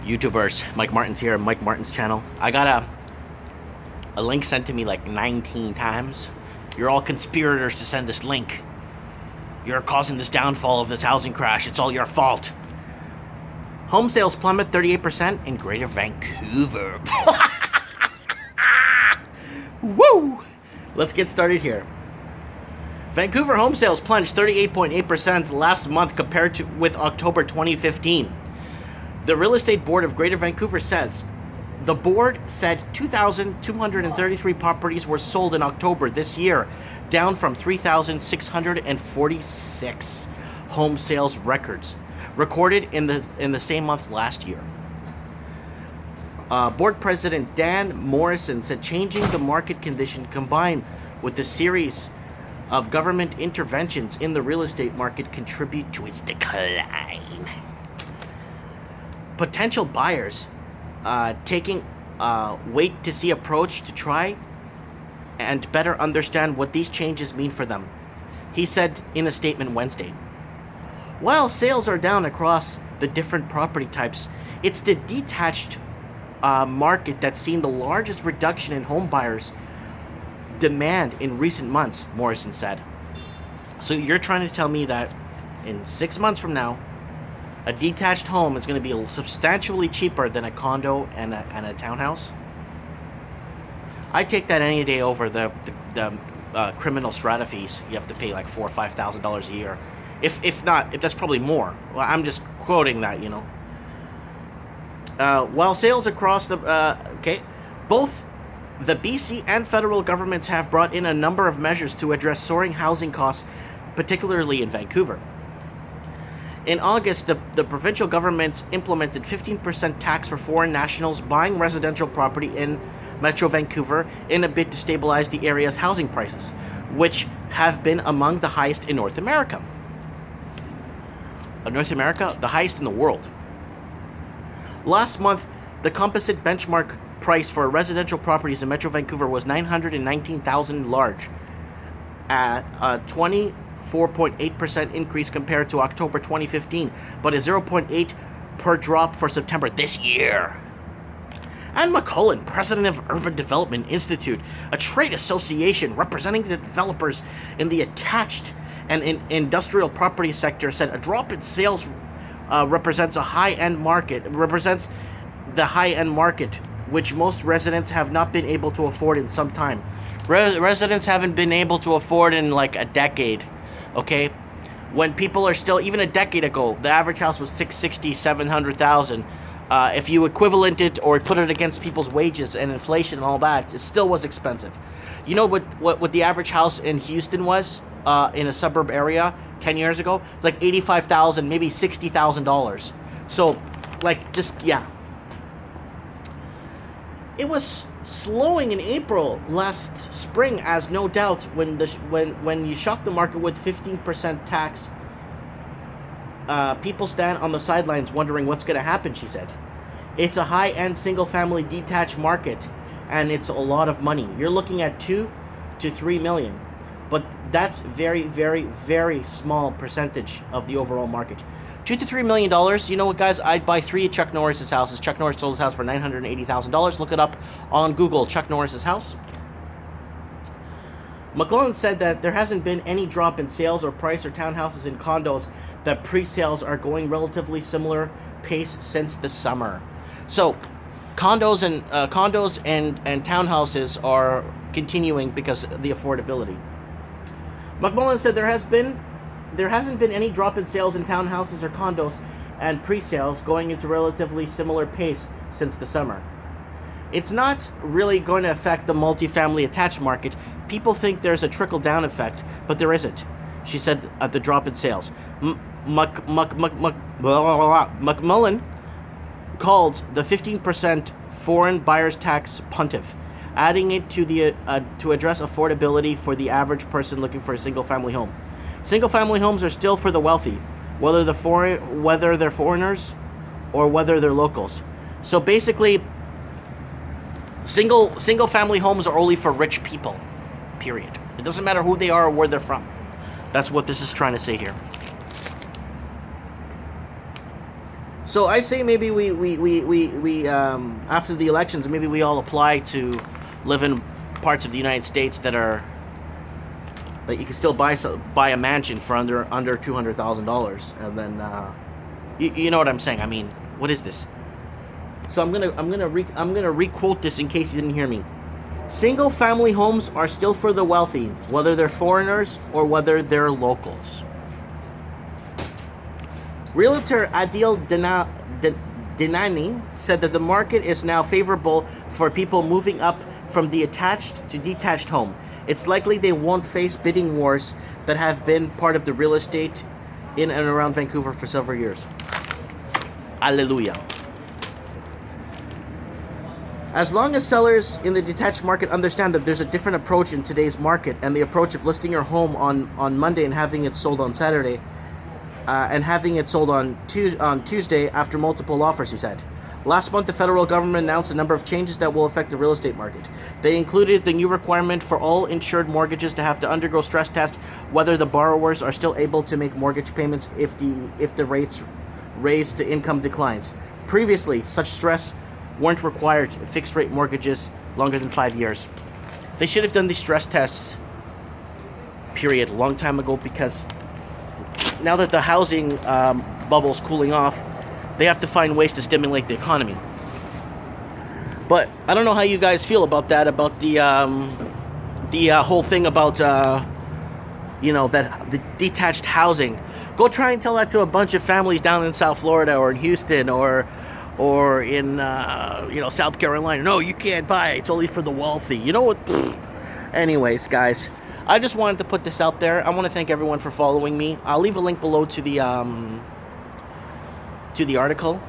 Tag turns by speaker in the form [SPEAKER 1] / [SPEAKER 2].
[SPEAKER 1] YouTubers, Mike Martin's here, Mike Martin's channel. I got a link sent to me like 19 times. You're all conspirators to send this link. You're causing this downfall of this housing crash. It's all your fault. Home sales plummet 38% in Greater Vancouver. Woo! Let's get started here. Vancouver home sales plunged 38.8% last month compared to with October 2015. The Real Estate Board of Greater Vancouver says the board said 2,233 properties were sold in October this year, down from 3,646 home sales records recorded in the same month last year. Board President Dan Morrison said changing the market condition combined with the series of government interventions in the real estate market contribute to its decline. Potential buyers taking wait to see approach to try and better understand what these changes mean for them, he said in a statement Wednesday. While sales are down across the different property types, it's the detached market that's seen the largest reduction in home buyers' demand in recent months, Morrison said. So you're trying to tell me that in 6 months from now, a detached home is going to be substantially cheaper than a condo and a townhouse? I take that any day over the criminal strata fees. You have to pay like $4,000 or $5,000 a year, if not, if that's probably more. Well, I'm just quoting that, you know. While sales across the both the BC and federal governments have brought in a number of measures to address soaring housing costs, particularly in Vancouver. In August, the provincial government implemented 15% tax for foreign nationals buying residential property in Metro Vancouver in a bid to stabilize the area's housing prices, which have been among the highest in North America. The highest in the world. Last month, the composite benchmark price for residential properties in Metro Vancouver was $919,000 large, at a 24.8% increase compared to October 2015, but a 0.8 per drop for September this year. Anne McCullen, president of Urban Development Institute, a trade association representing the developers in the attached and industrial property sector, said a drop in sales represents the high-end market, which most residents have not been able to afford in some time. Residents haven't been able to afford in like a decade. Okay, when people are still, even a decade ago, the average house was $660,000, $700,000. If you equivalent it or put it against people's wages and inflation and all that, it still was expensive. You know what the average house in Houston was in a suburb area 10 years ago? It's like $85,000, maybe $60,000. So, like, just yeah. It was slowing in April last spring, as no doubt when you shock the market with 15% tax, people stand on the sidelines wondering what's going to happen, she said. It's a high-end single-family detached market, and it's a lot of money. You're looking at 2 to 3 million, but that's very, very, very small percentage of the overall market. $2 to $3 million. You know what, guys? I'd buy 3 of Chuck Norris's houses. Chuck Norris sold his house for $980,000. Look it up on Google, Chuck Norris's house. McClellan said that there hasn't been any drop in sales or price or townhouses and condos, that pre-sales are going relatively similar pace since the summer. So, condos and townhouses are continuing because of the affordability. McMullen said there hasn't been any drop in sales in townhouses or condos, and pre-sales going into relatively similar pace since the summer. It's not really going to affect the multifamily attached market. People think there's a trickle-down effect, but there isn't, she said at the drop in sales. McMullen called the 15% foreign buyers tax puntive, adding it to address affordability for the average person looking for a single-family home. Single-family homes are still for the wealthy, whether they're foreigners or whether they're locals. So basically, single-family homes are only for rich people, period. It doesn't matter who they are or where they're from. That's what this is trying to say here. So I say maybe we after the elections, maybe we all apply to live in parts of the United States that you can still buy a mansion for under $200,000, and then you know what I'm saying. I mean, what is this? So I'm gonna requote this in case you didn't hear me. Single family homes are still for the wealthy, whether they're foreigners or whether they're locals. Realtor Adil Dinani said that the market is now favorable for people moving up from the attached to detached home. It's likely they won't face bidding wars that have been part of the real estate in and around Vancouver for several years. Alleluia. As long as sellers in the detached market understand that there's a different approach in today's market, and the approach of listing your home on Monday and having it sold on Saturday, and having it sold on Tuesday after multiple offers, he said. Last month, the federal government announced a number of changes that will affect the real estate market. They included the new requirement for all insured mortgages to have to undergo stress test whether the borrowers are still able to make mortgage payments if the rates raised to income declines. Previously, such stress weren't required fixed rate mortgages longer than 5 years. They should have done these stress tests, period, a long time ago, because now that the housing bubble's cooling off, they have to find ways to stimulate the economy. But I don't know how you guys feel about that, about the whole thing about that the detached housing. Go try and tell that to a bunch of families down in South Florida or in Houston or in South Carolina. No, you can't buy it. It's only for the wealthy. You know what? Anyways, guys, I just wanted to put this out there. I want to thank everyone for following me. I'll leave a link below to the article.